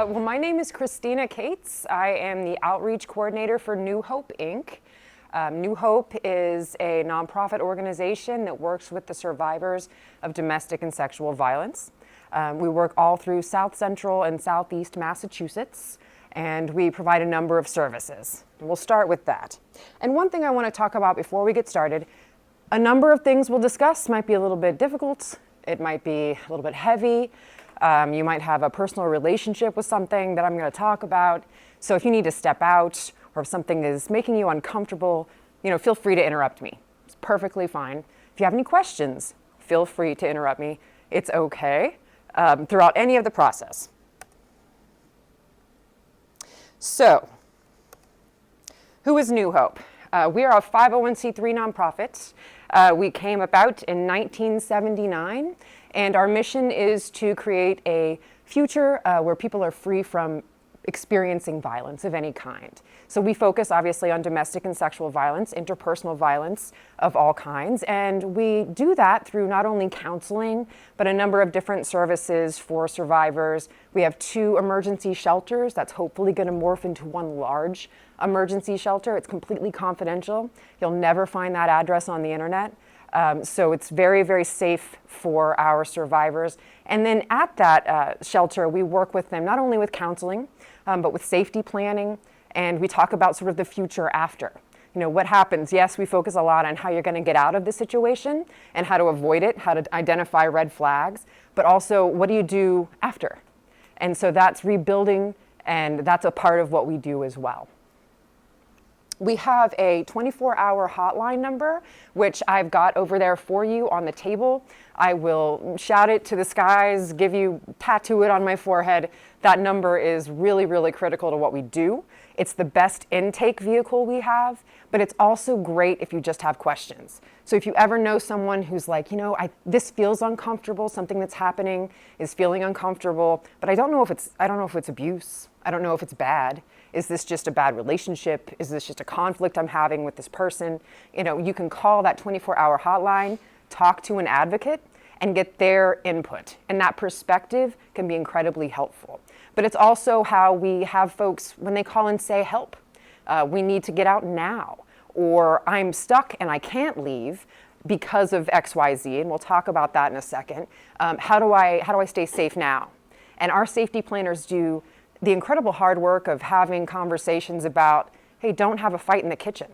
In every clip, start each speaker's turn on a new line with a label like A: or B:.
A: Well, my name is Kristina Cates. I am the outreach coordinator for NewHope, Inc. NewHope is a nonprofit organization that works with the survivors of domestic and sexual violence. We work all through South Central and Southeast Massachusetts, and we provide a number of services. And we'll start with that. And one thing I want to talk about before we get started, a number of things we'll discuss might be a little bit difficult. It might be a little bit heavy. You might have a personal relationship with something that I'm going to talk about. So if you need to step out or if something is making you uncomfortable, feel free to interrupt me. It's perfectly fine. If you have any questions, feel free to interrupt me. It's okay throughout any of the process. So, who is NewHope? We are a 501c3 nonprofit. We came about in 1979, and our mission is to create a future where people are free from experiencing violence of any kind. So we focus obviously on domestic and sexual violence, interpersonal violence of all kinds, and we do that through not only counseling, but a number of different services for survivors. We have 2 emergency shelters that's hopefully going to morph into one large emergency shelter. It's completely confidential. You'll never find that address on the internet. So it's very, very safe for our survivors. And then at that shelter, we work with them not only with counseling, but with safety planning, and we talk about sort of the future after. What happens? Yes, we focus a lot on how you're going to get out of the situation and how to avoid it, how to identify red flags, but also what do you do after? And so that's rebuilding, and that's a part of what we do as well. We have a 24-hour hotline number, which I've got over there for you on the table. I will shout it to the skies, tattoo it on my forehead. That number is really, really critical to what we do. It's the best intake vehicle we have, but it's also great if you just have questions. So if you ever know someone who's like, this feels uncomfortable, something that's happening is feeling uncomfortable, but I don't know if it's abuse. I don't know if it's bad. Is this just a bad relationship? Is this just a conflict I'm having with this person? You can call that 24-hour hotline, talk to an advocate, and get their input. And that perspective can be incredibly helpful. But it's also how we have folks, when they call and say, help, we need to get out now, or I'm stuck and I can't leave because of XYZ, and we'll talk about that in a second. How do I stay safe now? And our safety planners do the incredible hard work of having conversations about, hey, don't have a fight in the kitchen.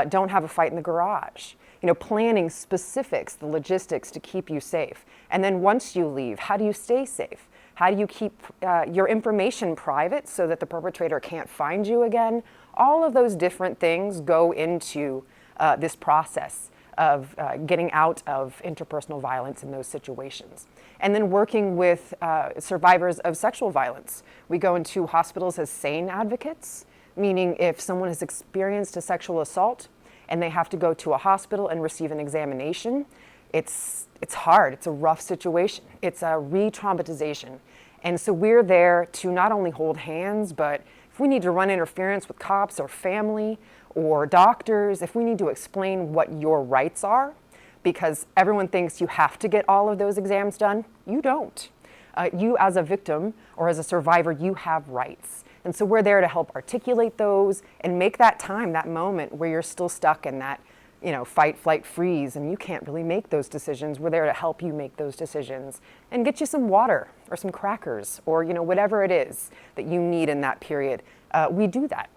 A: Don't have a fight in the garage. Planning specifics, the logistics to keep you safe. And then once you leave, how do you stay safe? How do you keep your information private so that the perpetrator can't find you again? All of those different things go into this process of getting out of interpersonal violence in those situations. And then working with survivors of sexual violence. We go into hospitals as SANE advocates, meaning if someone has experienced a sexual assault and they have to go to a hospital and receive an examination, it's hard, it's a rough situation, it's a re-traumatization. And so we're there to not only hold hands, but if we need to run interference with cops or family or doctors, if we need to explain what your rights are, because everyone thinks you have to get all of those exams done. You don't. You as a victim or as a survivor, you have rights. And so we're there to help articulate those and make that time, that moment where you're still stuck in that, fight, flight, freeze, and you can't really make those decisions. We're there to help you make those decisions and get you some water or some crackers or, whatever it is that you need in that period. We do that.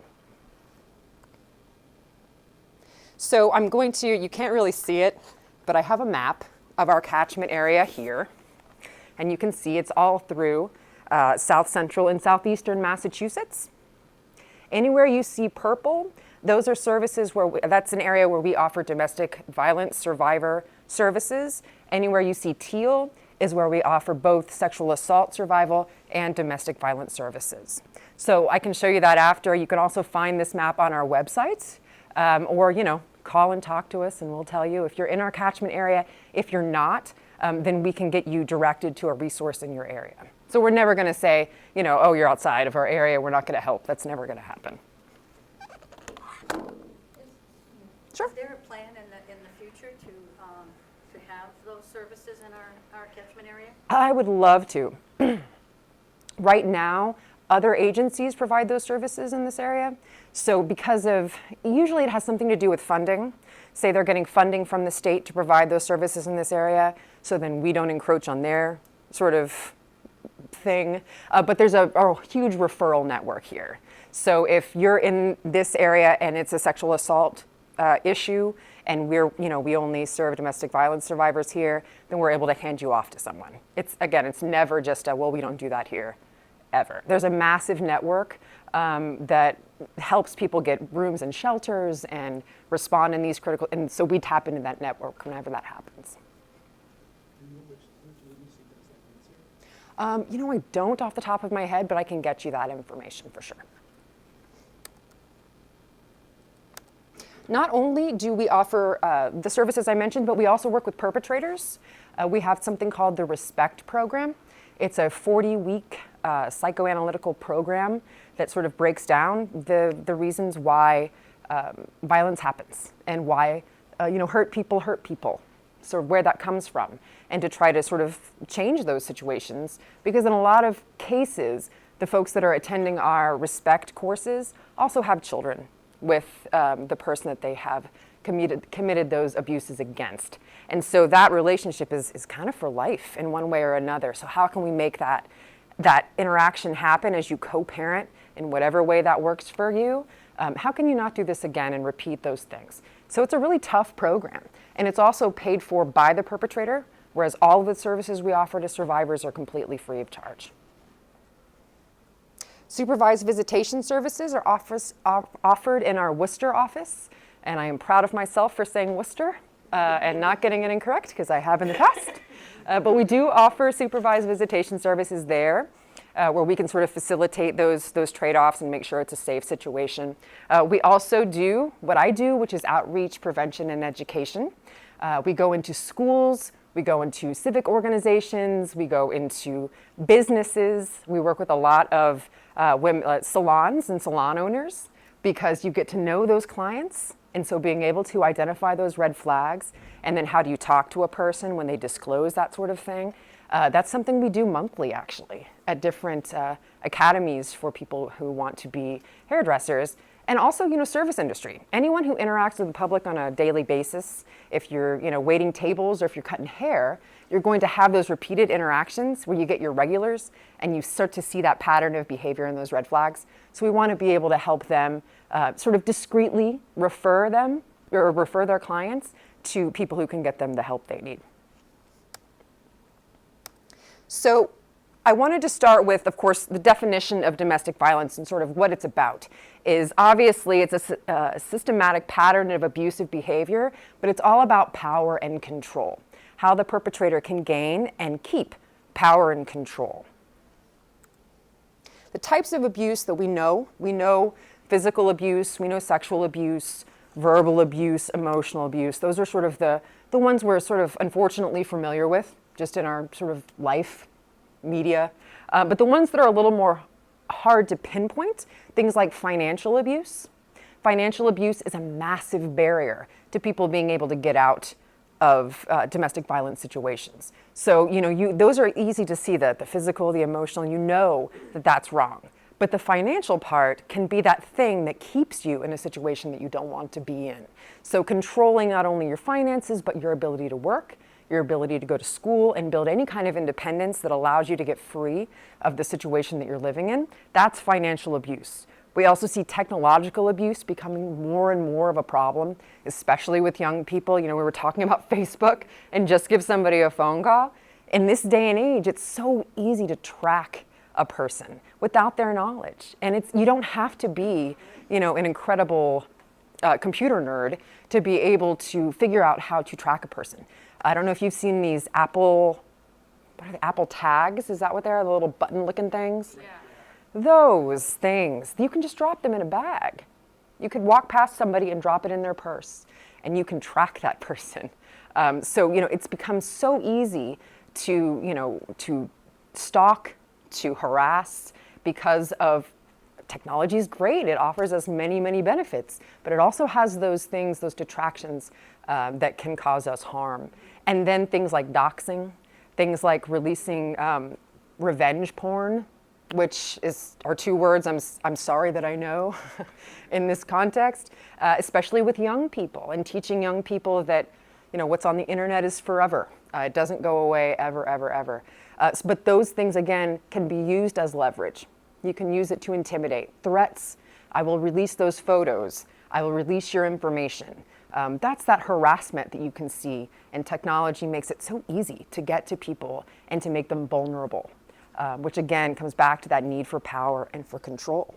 A: So I'm going to, you can't really see it, but I have a map of our catchment area here. And you can see it's all through South Central and Southeastern Massachusetts. Anywhere you see purple, those are services that's an area where we offer domestic violence survivor services. Anywhere you see teal is where we offer both sexual assault survival and domestic violence services. So I can show you that after. You can also find this map on our website, or call and talk to us and we'll tell you if you're in our catchment area. If you're not, then we can get you directed to a resource in your area. So we're never going to say, oh, you're outside of our area, we're not going to help. That's never going to happen. Sure.
B: Is there a plan in the future to have those services in our catchment area?
A: I would love to. Right now, other agencies provide those services in this area. So because of, usually it has something to do with funding. Say they're getting funding from the state to provide those services in this area, so then we don't encroach on their sort of thing. But there's a huge referral network here. So if you're in this area and it's a sexual assault issue, and we only serve domestic violence survivors here, then we're able to hand you off to someone. It's never just well, we don't do that here, ever. There's a massive network that helps people get rooms and shelters and respond in these critical, and so we tap into that network whenever that happens. I don't off the top of my head, but I can get you that information for sure. Not only do we offer the services I mentioned, but we also work with perpetrators. We have something called the Respect Program. It's a 40-week psychoanalytical program that sort of breaks down the reasons why violence happens and why hurt people, sort of where that comes from, and to try to sort of change those situations. Because in a lot of cases, the folks that are attending our Respect courses also have children with the person that they have committed those abuses against. And so that relationship is kind of for life in one way or another. So how can we make that interaction happen as you co-parent in whatever way that works for you? How can you not do this again and repeat those things? So it's a really tough program. And it's also paid for by the perpetrator, whereas all of the services we offer to survivors are completely free of charge. Supervised visitation services are offered in our Worcester office, and I am proud of myself for saying Worcester and not getting it incorrect, because I have in the past. But we do offer supervised visitation services there, where we can sort of facilitate those trade-offs and make sure it's a safe situation. We also do what I do, which is outreach, prevention, and education. We go into schools, we go into civic organizations, we go into businesses. We work with a lot of women, salons and salon owners, because you get to know those clients. And so being able to identify those red flags, and then how do you talk to a person when they disclose that sort of thing, that's something we do monthly, actually, at different academies for people who want to be hairdressers. And also, service industry. Anyone who interacts with the public on a daily basis, if you're, waiting tables or if you're cutting hair, you're going to have those repeated interactions where you get your regulars and you start to see that pattern of behavior and those red flags. So we want to be able to help them sort of discreetly refer their clients to people who can get them the help they need. So I wanted to start with, of course, the definition of domestic violence and sort of what it's about. Is obviously it's a systematic pattern of abusive behavior, but it's all about power and control, how the perpetrator can gain and keep power and control. The types of abuse that we know physical abuse, we know sexual abuse, verbal abuse, emotional abuse. Those are sort of the ones we're sort of unfortunately familiar with just in our sort of life media. But the ones that are a little more hard to pinpoint, things like financial abuse. Financial abuse is a massive barrier to people being able to get out of domestic violence situations. So, those are easy to see, the physical, the emotional, that that's wrong. But the financial part can be that thing that keeps you in a situation that you don't want to be in. So controlling not only your finances, but your ability to work, your ability to go to school and build any kind of independence that allows you to get free of the situation that you're living in, that's financial abuse. We also see technological abuse becoming more and more of a problem, especially with young people. We were talking about Facebook and just give somebody a phone call. In this day and age, it's so easy to track a person without their knowledge. And you don't have to be, an incredible computer nerd to be able to figure out how to track a person. I don't know if you've seen these Apple tags, is that what they are? The little button-looking things? Yeah. Those things, you can just drop them in a bag. You could walk past somebody and drop it in their purse, and you can track that person. So, it's become so easy to stalk, to harass, because of technology is great. It offers us many, many benefits, but it also has those things, those detractions that can cause us harm. And then things like doxing, things like releasing revenge porn which are two words I'm sorry that I know in this context, especially with young people and teaching young people that, what's on the internet is forever. It doesn't go away ever, ever, ever. But those things, again, can be used as leverage. You can use it to intimidate. Threats, I will release those photos. I will release your information. That's that harassment that you can see, and technology makes it so easy to get to people and to make them vulnerable, which again comes back to that need for power and for control.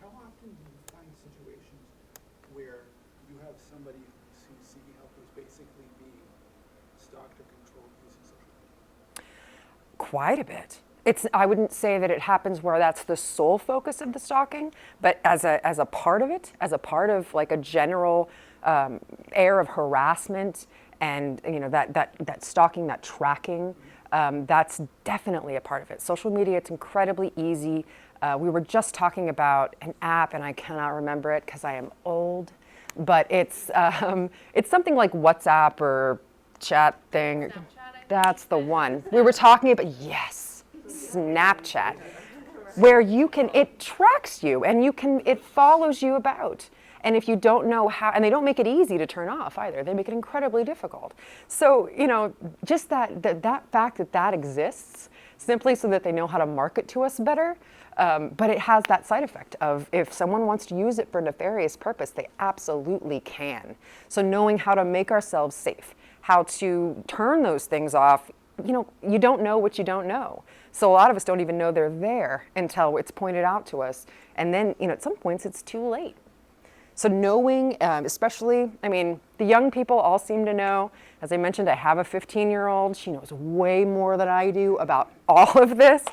C: How often do you find situations where you have somebody who's seeking help who's basically being stalked or controlled using social media?
A: Quite a bit. I wouldn't say that it happens where that's the sole focus of the stalking, but as a part of it, as a part of like a general air of harassment and that stalking, that tracking, that's definitely a part of it. Social media, it's incredibly easy. We were just talking about an app, and I cannot remember it because I am old, but it's something like WhatsApp or chat thing. That's the one. We were talking about, yes, Snapchat, where it tracks you and it follows you about. And if you don't know how, and they don't make it easy to turn off either, they make it incredibly difficult. So, just that fact that exists, simply so that they know how to market to us better, but it has that side effect of if someone wants to use it for a nefarious purpose, they absolutely can. So knowing how to make ourselves safe, how to turn those things off, you don't know what you don't know. So a lot of us don't even know they're there until it's pointed out to us. And then, at some points it's too late. So knowing, especially, the young people all seem to know. As I mentioned, I have a 15-year-old. She knows way more than I do about all of this.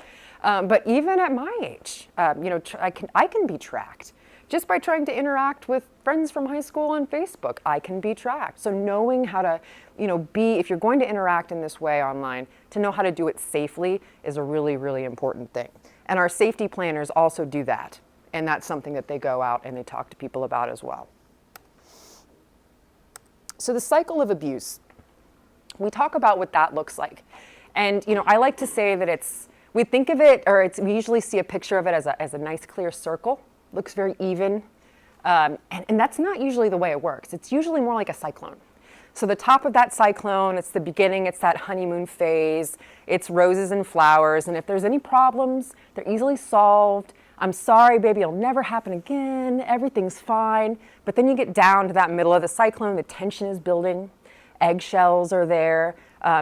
A: But even at my age, I can be tracked. Just by trying to interact with friends from high school on Facebook, I can be tracked. So knowing how to, if you're going to interact in this way online, to know how to do it safely is a really, really important thing. And our safety planners also do that. And that's something that they go out and they talk to people about as well. So the cycle of abuse, we talk about what that looks like. And, I like to say that we think of it, we usually see a picture of it as a nice clear circle. Looks very even. And that's not usually the way it works. It's usually more like a cyclone. So the top of that cyclone, it's the beginning, it's that honeymoon phase, it's roses and flowers, and if there's any problems, they're easily solved. I'm sorry, baby, it'll never happen again, everything's fine. But then you get down to that middle of the cyclone, the tension is building, eggshells are there,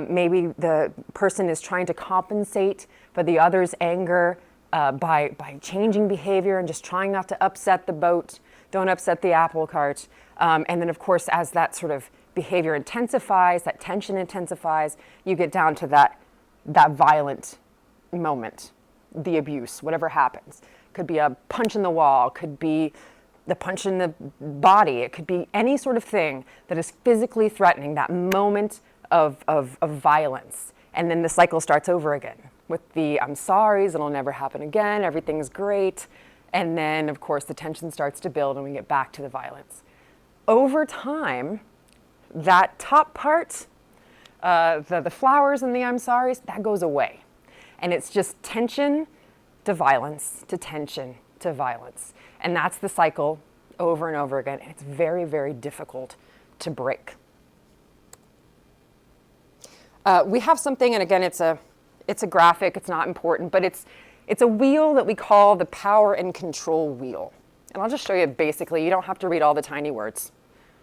A: maybe the person is trying to compensate for the other's anger by changing behavior and just trying not to upset the boat, don't upset the apple cart. And then of course, as that sort of behavior intensifies, that tension intensifies, you get down to that violent moment, the abuse, whatever happens. Could be a punch in the wall, could be the punch in the body, it could be any sort of thing that is physically threatening, that moment of violence. And then the cycle starts over again with the I'm sorry's, it'll never happen again, everything's great. And then, of course, the tension starts to build and we get back to the violence. Over time, that top part, the flowers and the I'm sorry's, that goes away. And it's just tension to violence, to tension to violence. And that's the cycle over and over again. And it's very, very difficult to break. We have something, and again, it's a graphic, it's not important, but it's a wheel that we call the power and control wheel. And I'll just show you basically, you don't have to read all the tiny words.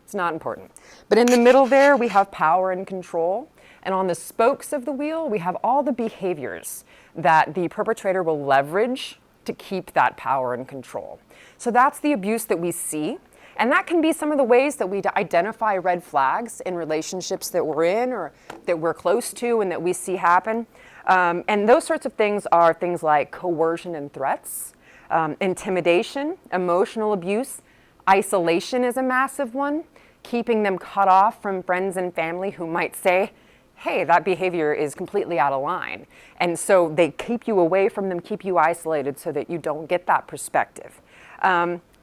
A: It's not important. But in the middle there, we have power and control. And on the spokes of the wheel, we have all the behaviors that the perpetrator will leverage to keep that power and control. So that's the abuse that we see. And that can be some of the ways that we identify red flags in relationships that we're in or that we're close to and that we see happen. And those sorts of things are things like coercion and threats, intimidation, emotional abuse. Isolation is a massive one, keeping them cut off from friends and family who might say, hey, that behavior is completely out of line. And so they keep you away from them, keep you isolated so that you don't get that perspective.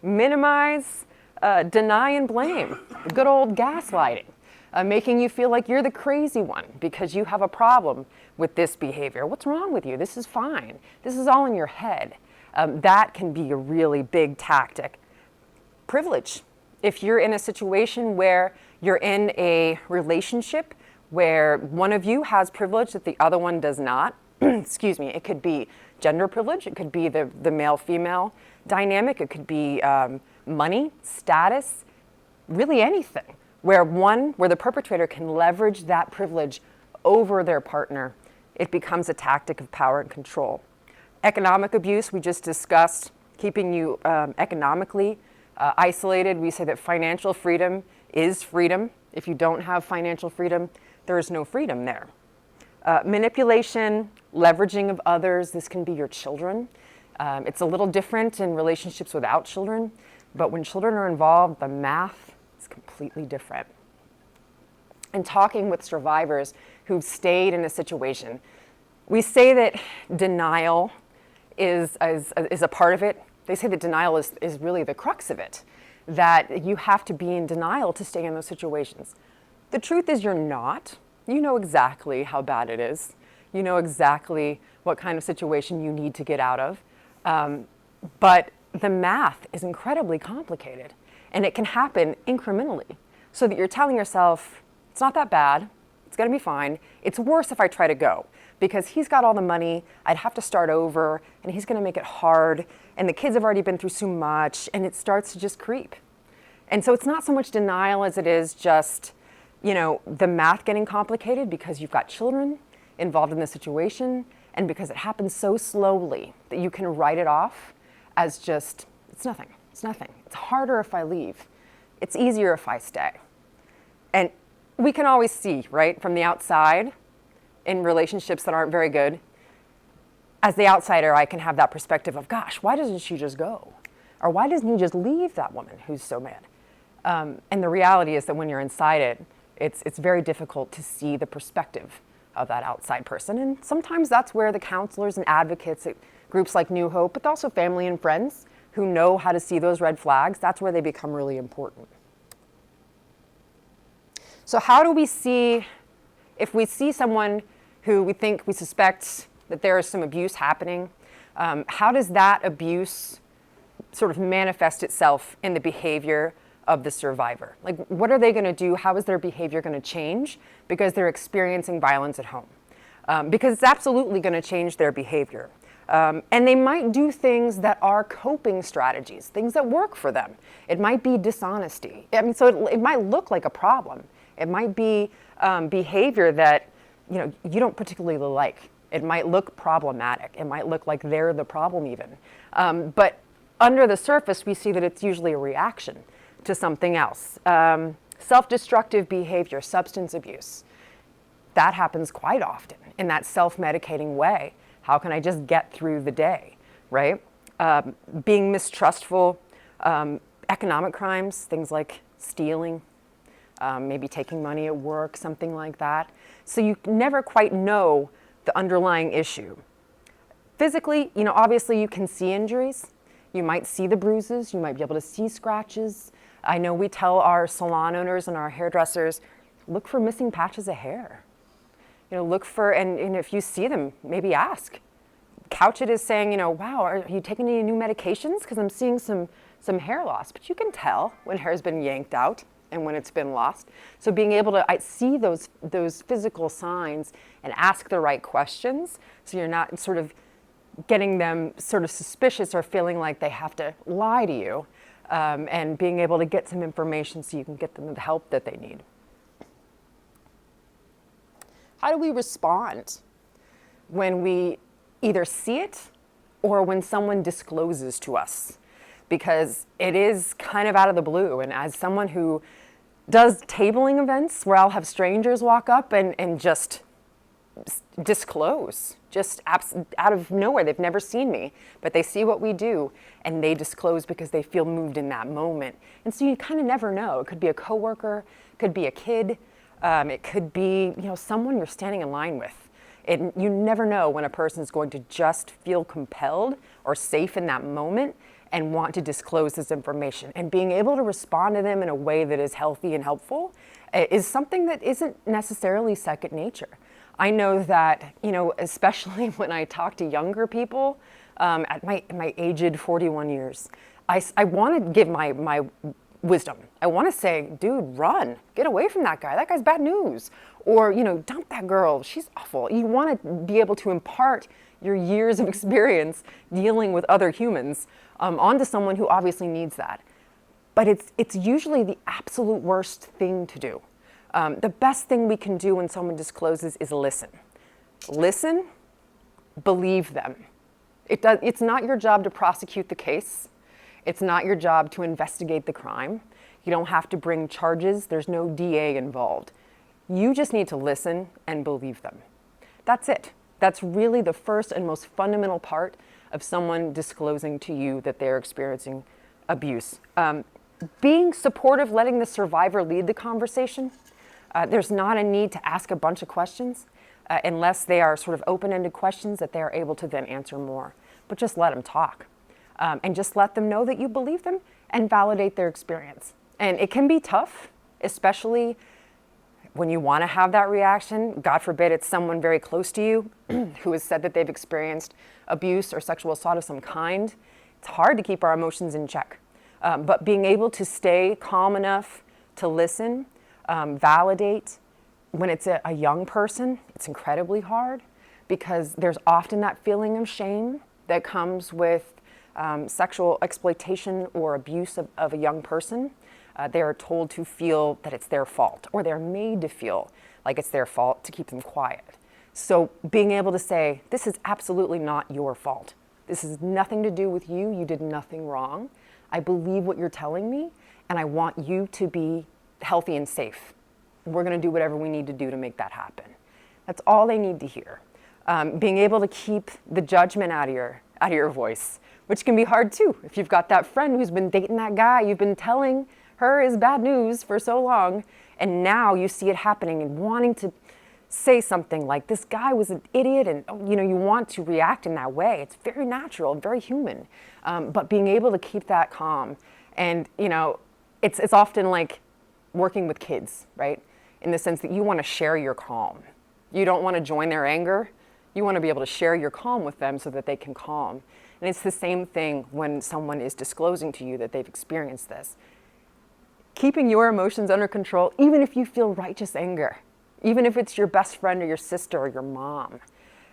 A: Minimize, deny and blame, good old gaslighting. making you feel like you're the crazy one because you have a problem with this behavior. What's wrong with you? This is fine. This is all in your head. That can be a really big tactic. Privilege. If you're in a situation where you're in a relationship where one of you has privilege that the other one does not, excuse me, it could be gender privilege, it could be the male-female dynamic, it could be money, status, really anything, where the perpetrator can leverage that privilege over their partner. It becomes a tactic of power and control. Economic abuse, we just discussed, keeping you economically isolated. We say that financial freedom is freedom. If you don't have financial freedom, there is no freedom there. Manipulation, leveraging of others, this can be your children. It's a little different in relationships without children, but when children are involved, the math is completely different. And talking with survivors who've stayed in a situation, we say that denial is a part of it. They say that denial is really the crux of it, that you have to be in denial to stay in those situations. The truth is you're not. You know exactly how bad it is. You know exactly what kind of situation you need to get out of. But the math is incredibly complicated, and it can happen incrementally, so that you're telling yourself, it's not that bad, it's gonna be fine. It's worse if I try to go, because he's got all the money, I'd have to start over, and he's gonna make it hard, and the kids have already been through so much, and it starts to just creep. And so it's not so much denial as it is just, the math getting complicated because you've got children involved in the situation, and because it happens so slowly that you can write it off as just, it's nothing. It's harder if I leave. It's easier if I stay. And we can always see, right, from the outside in relationships that aren't very good. As the outsider, I can have that perspective of, gosh, why doesn't she just go? Or why doesn't he just leave that woman who's so mad? And the reality is that when you're inside it, it's very difficult to see the perspective of that outside person. And sometimes that's where the counselors and advocates at groups like New Hope, but also family and friends who know how to see those red flags, that's where they become really important. So how do we see, if we see someone who we suspect that there is some abuse happening, how does that abuse sort of manifest itself in the behavior of the survivor? Like, what are they going to do? How is their behavior going to change because they're experiencing violence at home? Because it's absolutely going to change their behavior. And they might do things that are coping strategies, things that work for them. It might be dishonesty. So it might look like a problem. It might be behavior that you don't particularly like. It might look problematic. It might look like they're the problem even. But under the surface, we see that it's usually a reaction to something else. Self-destructive behavior, substance abuse. That happens quite often in that self-medicating way. How can I just get through the day, right? Being mistrustful, economic crimes, things like stealing, maybe taking money at work, something like that. So you never quite know the underlying issue. Physically, obviously you can see injuries. You might see the bruises. You might be able to see scratches. I know we tell our salon owners and our hairdressers, look for missing patches of hair. Look for, and if you see them, maybe ask. Couch it as saying, wow, are you taking any new medications? Because I'm seeing some hair loss. But you can tell when hair's been yanked out and when it's been lost. So being able to see those physical signs and ask the right questions, so you're not sort of getting them sort of suspicious or feeling like they have to lie to you, and being able to get some information so you can get them the help that they need. How do we respond when we either see it or when someone discloses to us? Because it is kind of out of the blue. And as someone who does tabling events where I'll have strangers walk up and just disclose, just out of nowhere, they've never seen me, but they see what we do and they disclose because they feel moved in that moment. And so you kind of never know. It could be a coworker, it could be a kid, it could be someone you're standing in line with. You never know when a person is going to just feel compelled or safe in that moment and want to disclose this information. And being able to respond to them in a way that is healthy and helpful is something that isn't necessarily second nature. I know that, especially when I talk to younger people, at my aged 41 years, I want to give my wisdom. I want to say, dude, run, get away from that guy. That guy's bad news. Or, dump that girl. She's awful. You want to be able to impart your years of experience dealing with other humans onto someone who obviously needs that. But it's usually the absolute worst thing to do. The best thing we can do when someone discloses is listen. Listen, believe them. It's not your job to prosecute the case. It's not your job to investigate the crime. You don't have to bring charges. There's no DA involved. You just need to listen and believe them. That's it. That's really the first and most fundamental part of someone disclosing to you that they're experiencing abuse. Being supportive, letting the survivor lead the conversation. There's not a need to ask a bunch of questions unless they are sort of open-ended questions that they are able to then answer more. But just let them talk. And just let them know that you believe them and validate their experience. And it can be tough, especially when you want to have that reaction. God forbid it's someone very close to you who has said that they've experienced abuse or sexual assault of some kind. It's hard to keep our emotions in check. But being able to stay calm enough to listen, validate. When it's a young person, it's incredibly hard because there's often that feeling of shame that comes with sexual exploitation or abuse of a young person. They are told to feel that it's their fault, or they're made to feel like it's their fault to keep them quiet. So being able to say, this is absolutely not your fault. This has nothing to do with you. You did nothing wrong. I believe what you're telling me, and I want you to be healthy and safe. We're going to do whatever we need to do to make that happen. That's all they need to hear. Being able to keep the judgment out of your voice, which can be hard too. If you've got that friend who's been dating that guy, you've been telling her is bad news for so long, and now you see it happening and wanting to say something like, this guy was an idiot, and you want to react in that way. It's very natural, very human. But being able to keep that calm, and it's often like working with kids, right? In the sense that you want to share your calm. You don't want to join their anger. You want to be able to share your calm with them so that they can calm. And it's the same thing when someone is disclosing to you that they've experienced this. Keeping your emotions under control, even if you feel righteous anger, even if it's your best friend or your sister or your mom,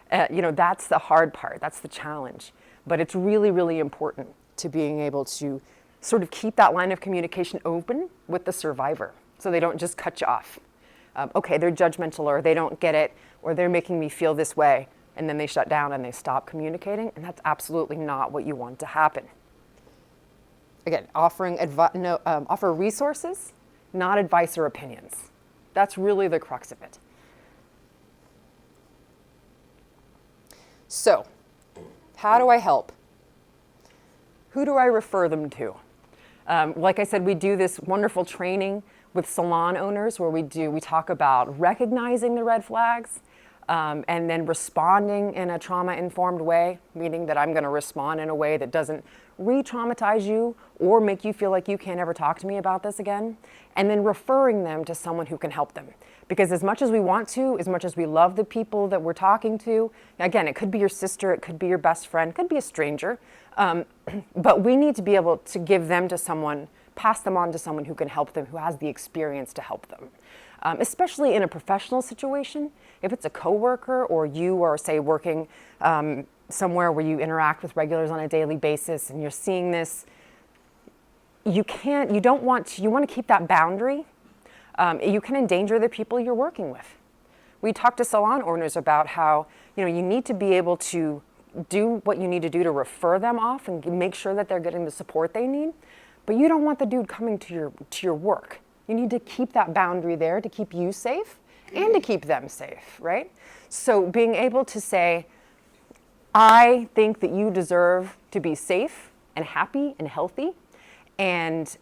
A: that's the hard part. That's the challenge. But it's really, really important to being able to sort of keep that line of communication open with the survivor so they don't just cut you off. Okay, they're judgmental, or they don't get it, or they're making me feel this way, and then they shut down and they stop communicating, and that's absolutely not what you want to happen. Again, offer resources, not advice or opinions. That's really the crux of it. So, how do I help? Who do I refer them to? Like I said, we do this wonderful training with salon owners where we talk about recognizing the red flags and then responding in a trauma-informed way, meaning that I'm going to respond in a way that doesn't re-traumatize you or make you feel like you can't ever talk to me about this again, and then referring them to someone who can help them. Because as much as we want to, as much as we love the people that we're talking to, again, it could be your sister, it could be your best friend, it could be a stranger, but we need to be able to give them to someone, pass them on to someone who can help them, who has the experience to help them. Especially in a professional situation, if it's a coworker or you are, say, working somewhere where you interact with regulars on a daily basis and you're seeing this, you want to keep that boundary. You can endanger the people you're working with. We talk to salon owners about how, you need to be able to do what you need to do to refer them off and make sure that they're getting the support they need, but you don't want the dude coming to your work. You need to keep that boundary there to keep you safe and to keep them safe, right? So being able to say, I think that you deserve to be safe and happy and healthy, and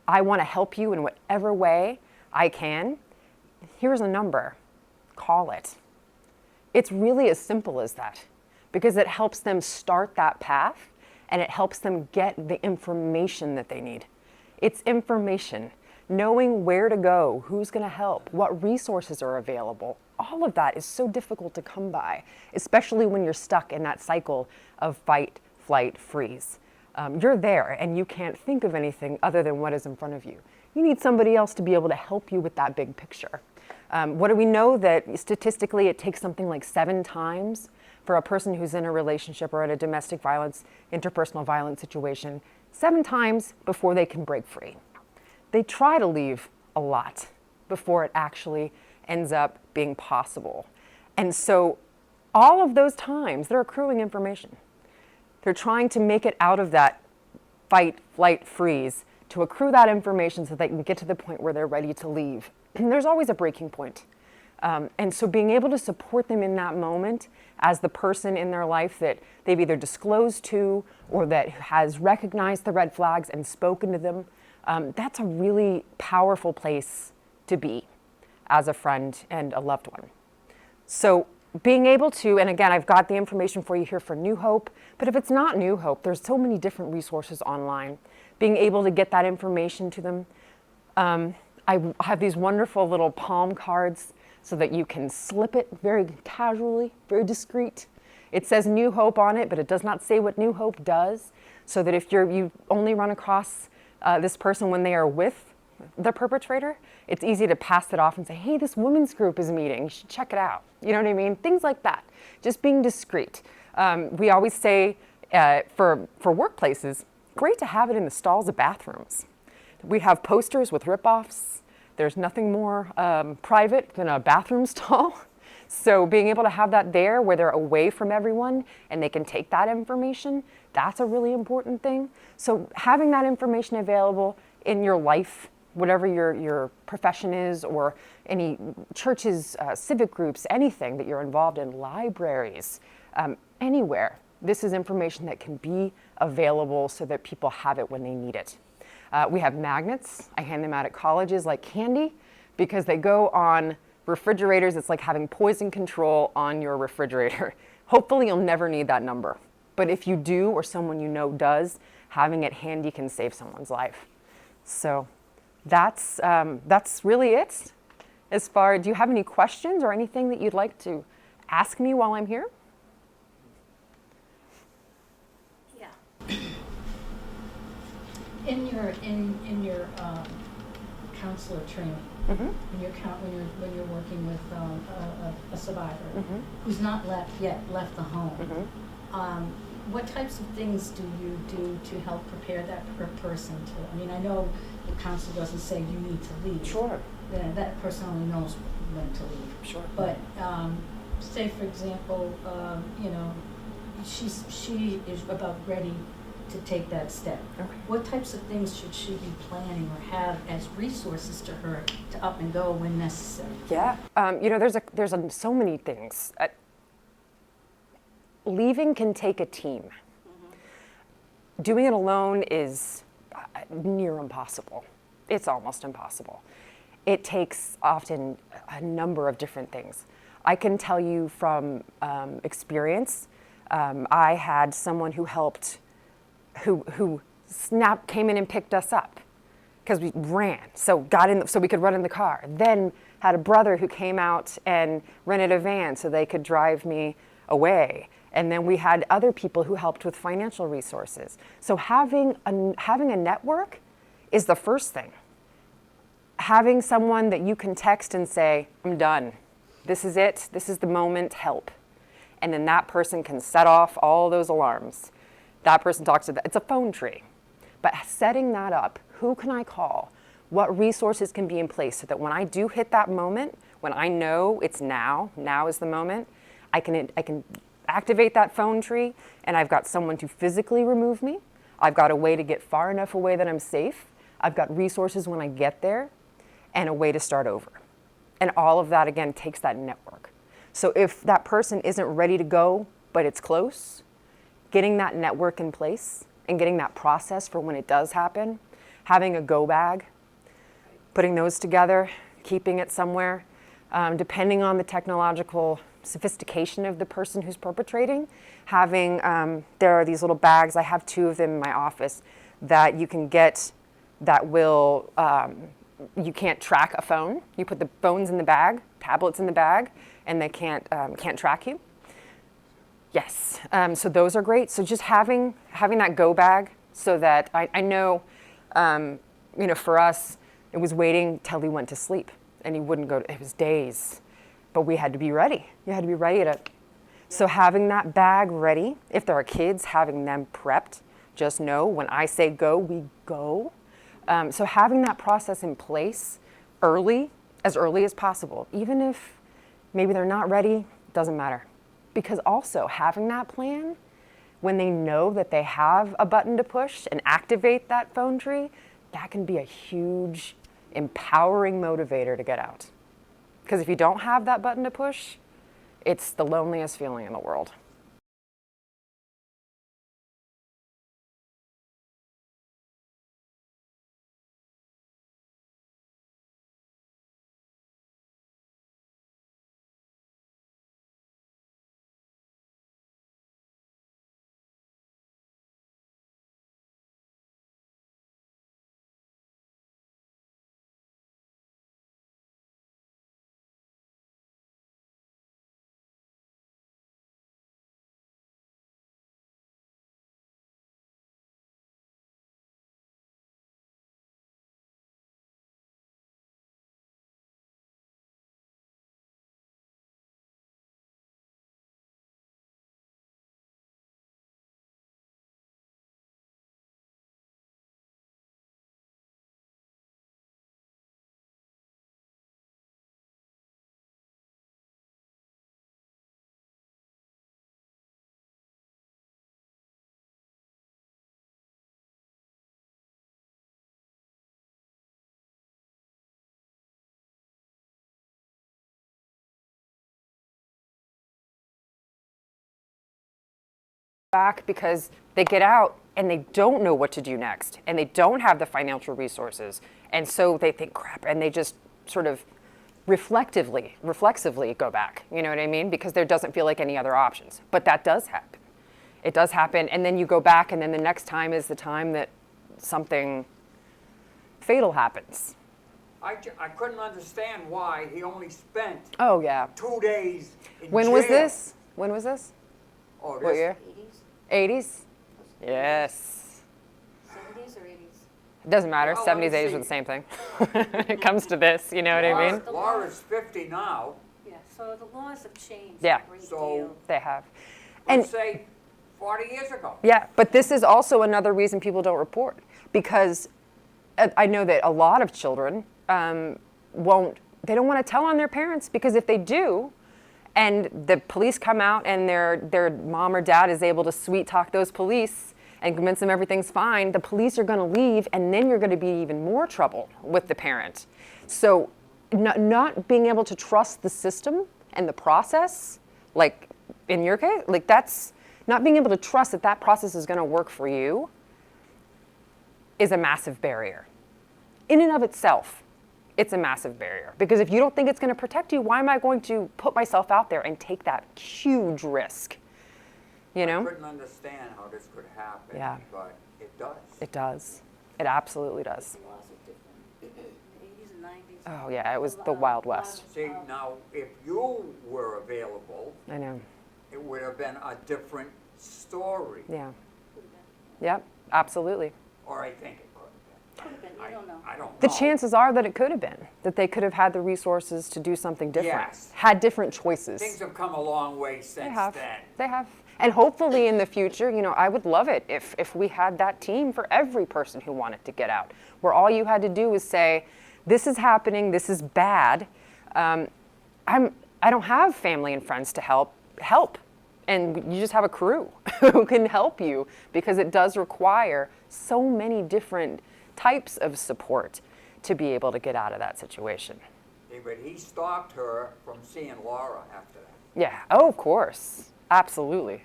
A: I want to help you in whatever way I can. Here's a number. Call it. It's really as simple as that, because it helps them start that path and it helps them get the information that they need. It's information, knowing where to go, who's going to help, what resources are available. All of that is so difficult to come by, especially when you're stuck in that cycle of fight, flight, freeze. You're there and you can't think of anything other than what is in front of you. You need somebody else to be able to help you with that big picture. What do we know? That statistically it takes something like 7 times for a person who's in a relationship or in a domestic violence, interpersonal violence situation, 7 times before they can break free. They try to leave a lot before it actually ends up being possible. And so all of those times, they're accruing information. They're trying to make it out of that fight, flight, freeze, to accrue that information so they can get to the point where they're ready to leave. And there's always a breaking point. And so being able to support them in that moment as the person in their life that they've either disclosed to or that has recognized the red flags and spoken to them, that's a really powerful place to be as a friend and a loved one. So being able to, and again, I've got the information for you here for New Hope, but if it's not New Hope, there's so many different resources online. Being able to get that information to them. I have these wonderful little palm cards so that you can slip it very casually, very discreet. It says New Hope on it, but it does not say what New Hope does, so that if you only run across this person when they are with the perpetrator, it's easy to pass it off and say, hey, this women's group is meeting, you should check it out. You know what I mean? Things like that, just being discreet. We always say for workplaces, great to have it in the stalls of bathrooms. We have posters with rip-offs. There's nothing more private than a bathroom stall. So being able to have that there where they're away from everyone and they can take that information, that's a really important thing. So having that information available in your life, whatever your profession is, or any churches, civic groups, anything that you're involved in, libraries, anywhere, this is information that can be available so that people have it when they need it. We have magnets. I hand them out at colleges like candy because they go on refrigerators. It's like having poison control on your refrigerator. Hopefully you'll never need that number. But if you do, or someone you know does, having it handy can save someone's life. So that's really it. Do you have any questions or anything that you'd like to ask me while I'm here?
B: Yeah.
D: In your counselor training, when you're working with a survivor who's not left the home, what types of things do you do to help prepare that person to? I mean, I know the counselor doesn't say you need to leave.
A: Sure.
D: That person only knows when to leave.
A: Sure.
D: But say, for example, she is about ready to take that step.
A: Okay.
D: What types of things should she be planning or have as resources to her to up and go when necessary?
A: Yeah, there's so many things. Leaving can take a team. Doing it alone is near impossible. It's almost impossible. It takes often a number of different things. I can tell you from experience, I had someone who helped, who came in and picked us up because we ran, so we could run in the car. Then had a brother who came out and rented a van so they could drive me away. And then we had other people who helped with financial resources. So having a network is the first thing. Having someone that you can text and say, I'm done. This is it. This is the moment. Help. And then that person can set off all those alarms. That person talks to it's a phone tree. But setting that up, who can I call? What resources can be in place so that when I do hit that moment, when I know it's now is the moment, I can activate that phone tree, and I've got someone to physically remove me. I've got a way to get far enough away that I'm safe. I've got resources when I get there, and a way to start over. And all of that, again, takes that network. So if that person isn't ready to go, but it's close, getting that network in place and getting that process for when it does happen, having a go bag, putting those together, keeping it somewhere. depending on the technological sophistication of the person who's perpetrating, having, there are these little bags, I have 2 of them in my office, that you can get that will, you can't track a phone. You put the phones in the bag, tablets in the bag, and they can't track you. Yes, so those are great. So just having that go bag, so that I know, you know, for us, it was waiting till he went to sleep, and he wouldn't go. It was days, but we had to be ready. You had to be ready to. So having that bag ready, if there are kids, having them prepped. Just know when I say go, we go. So having that process in place early, as early as possible, even if maybe they're not ready, doesn't matter. Because also having that plan, when they know that they have a button to push and activate that phone tree, that can be a huge, empowering motivator to get out. Because if you don't have that button to push, it's the loneliest feeling in the world. Back because they get out and they don't know what to do next, and they don't have the financial resources, and so they think crap, and they just sort of reflexively go back. You know what I mean? Because there doesn't feel like any other options. But that does happen. It does happen, and then you go back, and then the next time is the time that something fatal happens.
E: I couldn't understand why he only spent
A: Oh yeah.
E: 2 days in
A: When
E: jail.
A: was this? When was this?
E: Oh,
A: What
E: this,
A: year? 80s? Yes.
B: 70s or 80s?
A: It doesn't matter.
E: Well,
A: 70s,
E: let me
A: 80s are
E: see.
A: the same thing. It comes to this, you know what I mean?
E: Laura's 50 now.
B: Yeah, so the laws have changed
A: Yeah.
B: a great
E: So-
B: deal.
A: They have. And
E: Let's say 40 years ago.
A: yeah, but this is also another reason people don't report, because I know that a lot of children they don't want to tell on their parents, because if they do, and the police come out and their mom or dad is able to sweet talk those police and convince them everything's fine, the police are going to leave, and then you're going to be even more trouble with the parent. So not being able to trust the system and the process, like in your case, like that's not being able to trust that that process is going to work for you is a massive barrier. In and of itself, it's a massive barrier, because if you don't think it's going to protect you, why am I going to put myself out there and take that huge risk? You
E: I
A: know?
E: couldn't understand how this could happen,
A: Yeah.
E: but it does.
A: It does. It absolutely does.
B: The laws are different. 80s and 90s.
A: Oh yeah, it was the Wild West.
E: See, now, if you were available,
A: I know.
E: it would have been a different story.
A: Yeah. Yep, absolutely.
E: Or I think it could
B: Could have been,
E: have
B: you
E: been.
B: don't know.
E: I don't know.
A: The chances are that it could have been, that they could have had the resources to do something different.
E: Yes.
A: Had different choices.
E: Things have come a long way since
A: They have.
E: then.
A: They have. And hopefully in the future, you know, I would love it if we had that team for every person who wanted to get out, where all you had to do was say, this is happening, this is bad. I don't have family and friends to help. And you just have a crew who can help you, because it does require so many different types of support to be able to get out of that situation.
E: Yeah, but he stopped her from seeing Laura after that.
A: Yeah, oh, of course. Absolutely.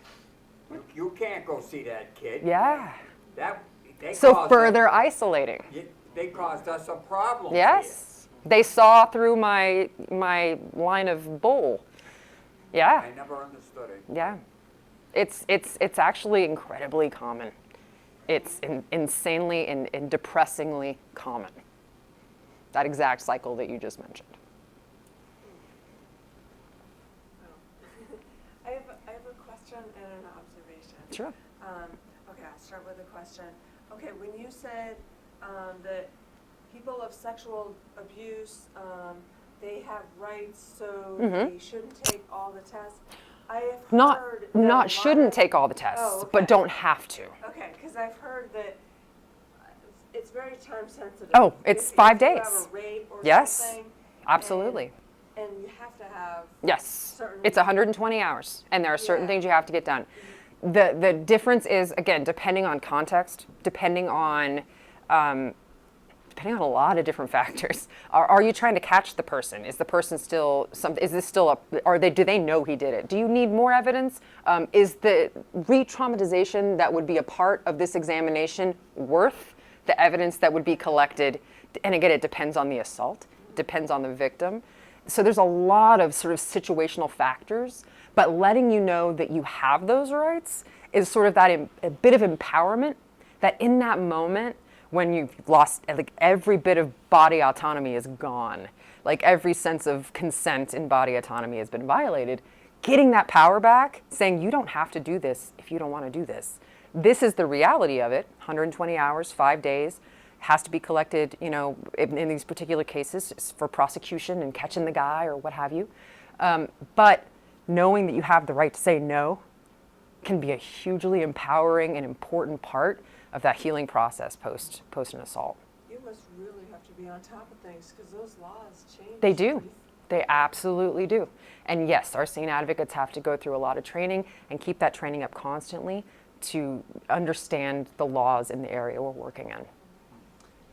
E: You can't go see that kid.
A: Yeah.
E: They
A: So
E: caused
A: further isolating.
E: They caused us a problem.
A: Yes. They saw through my line of bull. Yeah,
E: I never understood it.
A: yeah. It's actually incredibly common. It's insanely and depressingly common. That exact cycle that you just mentioned.
F: I have a question and an observation.
A: Sure.
F: Okay, I'll start with a question. Okay, when you said that people of sexual abuse, they have rights, so they shouldn't take all the tests. I have heard that a lot
A: Not shouldn't
F: of-
A: take all the tests,
F: Oh, okay.
A: but don't have to.
F: Okay, because I've heard that it's very time sensitive.
A: Oh, it's 5
F: If you
A: days.
F: have a rape or
A: Yes,
F: something,
A: absolutely.
F: and you have to have
A: Yes,
F: certain-
A: it's 120 hours, and there are certain
F: Yeah.
A: things you have to get done. The difference is, again, depending on context, depending on a lot of different factors. Are you trying to catch the person? Is the person still is this still do they know he did it? Do you need more evidence? Is the re-traumatization that would be a part of this examination worth the evidence that would be collected? And again, it depends on the assault, depends on the victim. So there's a lot of sort of situational factors, but letting you know that you have those rights is sort of that a bit of empowerment that in that moment when you've lost, like every bit of body autonomy is gone, like every sense of consent in body autonomy has been violated, getting that power back, saying you don't have to do this if you don't want to do this. This is the reality of it, 120 hours, 5 days, has to be collected, in these particular cases for prosecution and catching the guy or what have you. But knowing that you have the right to say no can be a hugely empowering and important part of that healing process post an assault.
F: You must really have to be on top of things because those laws change.
A: They do. They absolutely do. And yes, our scene advocates have to go through a lot of training and keep that training up constantly to understand the laws in the area we're working in.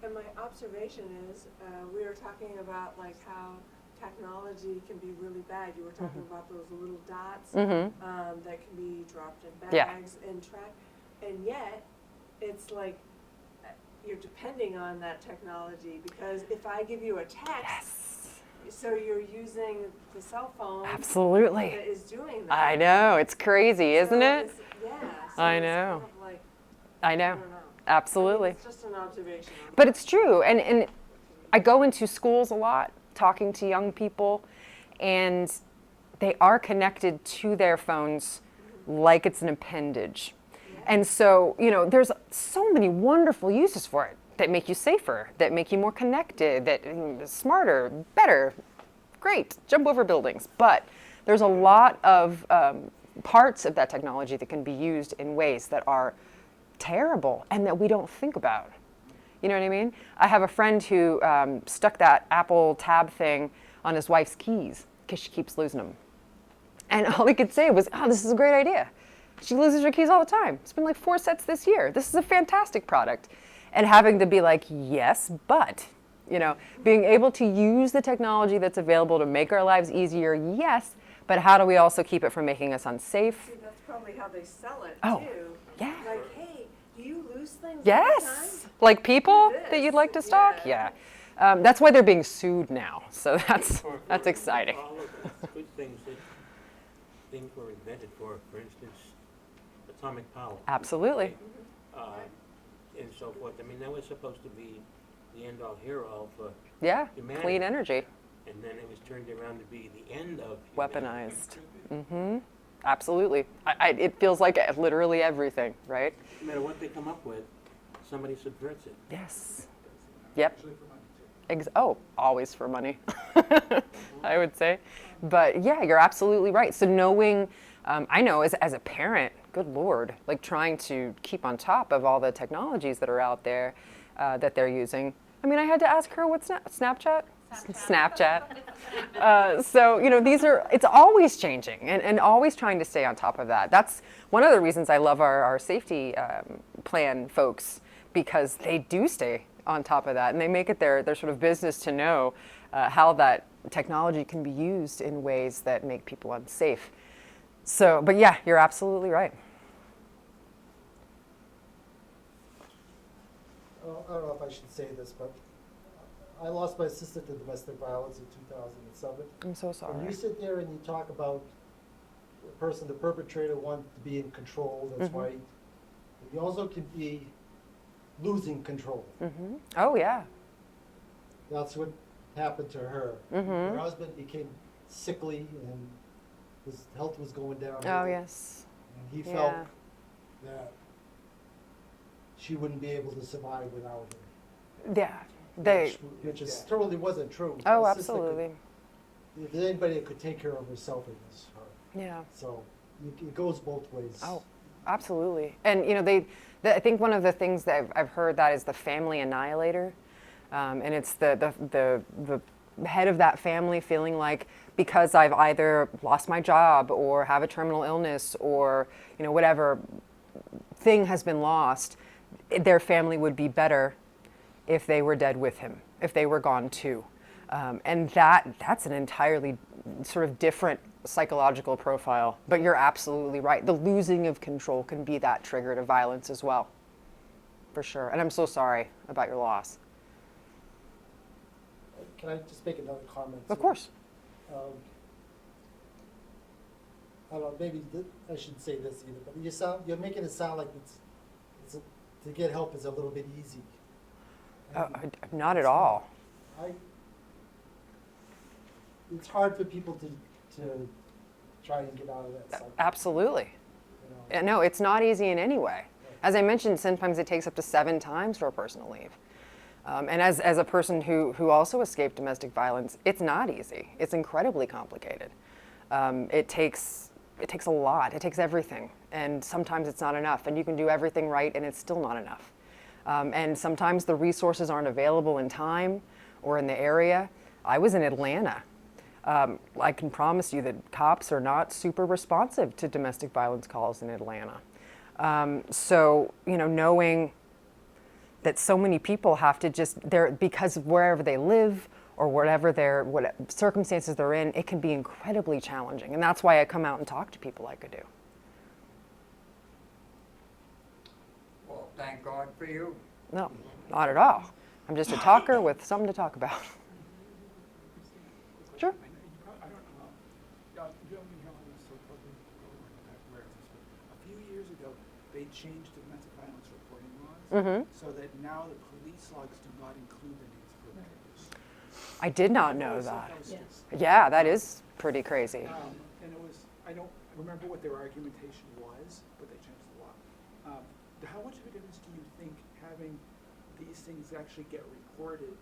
F: And my observation is, we were talking about like how technology can be really bad. You were talking about those little dots that can be dropped in
A: Yeah.
F: bags and track, and yet it's like you're depending on that technology because if I give you a text, so you're using the cell phone
A: Absolutely.
F: that is doing that.
A: I know, it's crazy, isn't
F: So
A: it?
F: it's- Yeah. So
A: I
F: it's
A: know.
F: kind of like,
A: I know,
F: I don't know.
A: absolutely.
F: It's just an observation.
A: But it's true, and I go into schools a lot, talking to young people, and they are connected to their phones like it's an appendage. And so, there's so many wonderful uses for it that make you safer, that make you more connected, that smarter, better, great, jump over buildings. But there's a lot of parts of that technology that can be used in ways that are terrible and that we don't think about. You know what I mean? I have a friend who stuck that Apple Tab thing on his wife's keys because she keeps losing them. And all he could say was, oh, this is a great idea. She loses her keys all the time. It's been like 4 sets this year. This is a fantastic product. And having to be like, yes, but, being able to use the technology that's available to make our lives easier, yes, but how do we also keep it from making us unsafe?
F: See, that's probably how they sell it
A: Oh,
F: too.
A: yeah.
F: Like, hey, do you lose things all the
A: Yes,
F: time?
A: like people
F: Do
A: that you'd
F: this.
A: like to stalk.
F: Yeah.
A: Yeah, that's why they're being sued now. So that's exciting.
G: All of the good things that things were invented for instance, atomic power,
A: Absolutely.
G: and so forth. I mean, that was supposed to be the end-all hero for
A: Yeah,
G: humanity.
A: clean energy,
G: And then it was turned around to be the end of humanity.
A: weaponized. Absolutely. It feels like literally everything, right?
G: No matter what they come up with, somebody subverts it.
A: Yes. Yep.
C: Usually for money too.
A: Always for money, I would say. But yeah, you're absolutely right. So knowing, I know as a parent, good Lord, like trying to keep on top of all the technologies that are out there that they're using. I mean, I had to ask her what's Snapchat? Snapchat. So, it's always changing and always trying to stay on top of that. That's one of the reasons I love our safety plan folks, because they do stay on top of that and they make it their sort of business to know how that technology can be used in ways that make people unsafe. So, but yeah, you're absolutely right.
H: I don't know if I should say this, but I lost my sister to domestic violence in 2007.
A: I'm so
H: When
A: sorry.
H: you sit there and you talk about the perpetrator wanted to be in control, that's
A: Mhm.
H: right. But you also can be losing control.
A: Oh, yeah.
H: That's what happened to her.
A: Mhm.
H: Her husband became sickly and his health was going down.
A: Oh, yes.
H: And he
A: Yeah.
H: felt that she wouldn't be able to survive without him.
A: Yeah. They.
H: Which is totally wasn't true.
A: Oh,
H: My sister could-
A: absolutely.
H: If there's anybody that could take care of herself, it was her.
A: Yeah.
H: So it goes both ways.
A: Oh, absolutely. And I think one of the things that I've heard that is the family annihilator, and it's the head of that family feeling like because I've either lost my job or have a terminal illness or whatever thing has been lost, their family would be better if they were dead with him, if they were gone too. And that's an entirely sort of different psychological profile. But you're absolutely right. The losing of control can be that trigger to violence as well, for sure. And I'm so sorry about your loss.
H: Can I just make another comment?
A: Of
H: too?
A: course.
H: I don't know, maybe I shouldn't say this either, but you're making it sound like to get help is a little bit easy. And
A: Not at all.
H: it's hard for people to try and get out of that cycle.
A: Absolutely.
H: You know?
A: No, it's not easy in any way. As I mentioned, sometimes it takes up to 7 times for a person to leave. And as a person who also escaped domestic violence, it's not easy. It's incredibly complicated. It takes a lot. It takes everything. And sometimes it's not enough. And you can do everything right and it's still not enough. And sometimes the resources aren't available in time or in the area. I was in Atlanta. I can promise you that cops are not super responsive to domestic violence calls in Atlanta. So, knowing that so many people have to because of wherever they live or whatever circumstances they're in, it can be incredibly challenging. And that's why I come out and talk to people like I do.
E: Well, thank God for you.
A: No, not at all. I'm just a talker with something to talk about. Sure.
C: I don't know. You don't hear all this, so probably where is this? But a few years ago, they changed the domestic violence reporting laws so that now the police logs do not include the names of perpetrators.
A: I did not know
C: So
A: that.
C: was-
D: Yes.
A: Yeah, that is pretty crazy.
C: And it was, I don't remember what their argumentation was, but they changed the law. How much of a difference do you think having these things actually get reported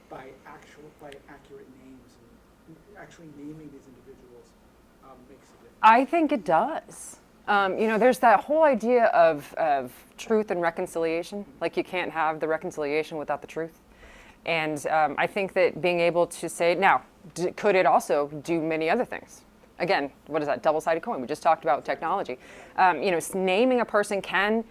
C: by accurate names and actually naming these individuals makes a difference?
A: I think it does. There's that whole idea of truth and reconciliation. Like you can't have the reconciliation without the truth. And I think that being able to say, now, could it also do many other things? Again, what is that, double-sided coin? We just talked about technology. Naming a person can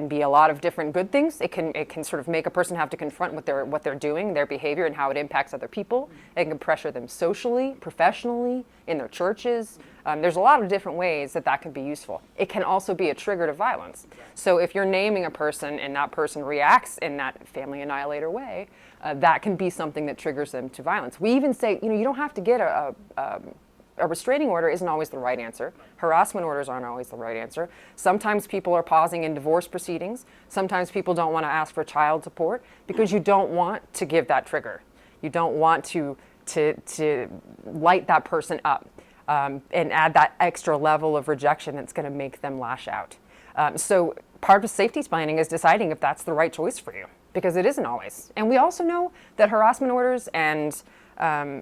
A: be a lot of different good things. It can sort of make a person have to confront what they're doing, their behavior, and how it impacts other people. It can pressure them socially, professionally, in their churches. There's a lot of different ways that can be useful. It can also be a trigger to violence. So if you're naming a person and that person reacts in that family annihilator way, that can be something that triggers them to violence. We even say, you don't have to get a restraining order isn't always the right answer. Harassment orders aren't always the right answer. Sometimes people are pausing in divorce proceedings. Sometimes people don't want to ask for child support because you don't want to give that trigger. You don't want to light that person up and add that extra level of rejection that's going to make them lash out. So part of safety planning is deciding if that's the right choice for you, because it isn't always. And we also know that harassment orders and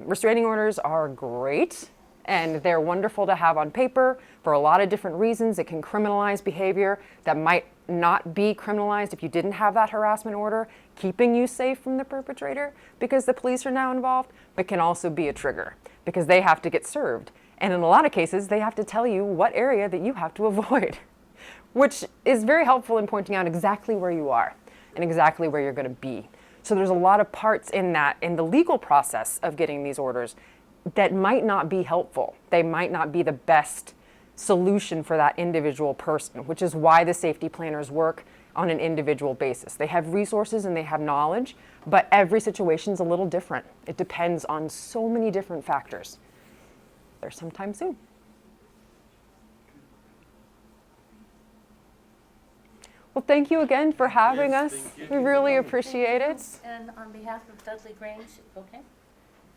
A: restraining orders are great. And they're wonderful to have on paper for a lot of different reasons. It can criminalize behavior that might not be criminalized if you didn't have that harassment order, keeping you safe from the perpetrator because the police are now involved, but can also be a trigger because they have to get served. And in a lot of cases, they have to tell you what area that you have to avoid, which is very helpful in pointing out exactly where you are and exactly where you're going to be. So there's a lot of parts in the legal process of getting these orders that might not be helpful. They might not be the best solution for that individual person, which is why the safety planners work on an individual basis. They have resources and they have knowledge, But every situation's a little different. It depends on so many different factors. There's sometime soon. Well, thank you again for having us. We really appreciate it.
D: And on behalf of Dudley Grange, okay?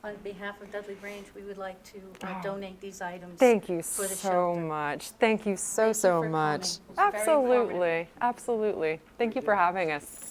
D: On behalf of Dudley Grange, we would like to donate these items.
A: Thank you
D: for the
A: so
D: shelter.
A: much. Thank you so,
D: Thank you
A: so
D: for
A: much.
D: coming. It was very informative.
A: Absolutely. Absolutely. Thank you for having us.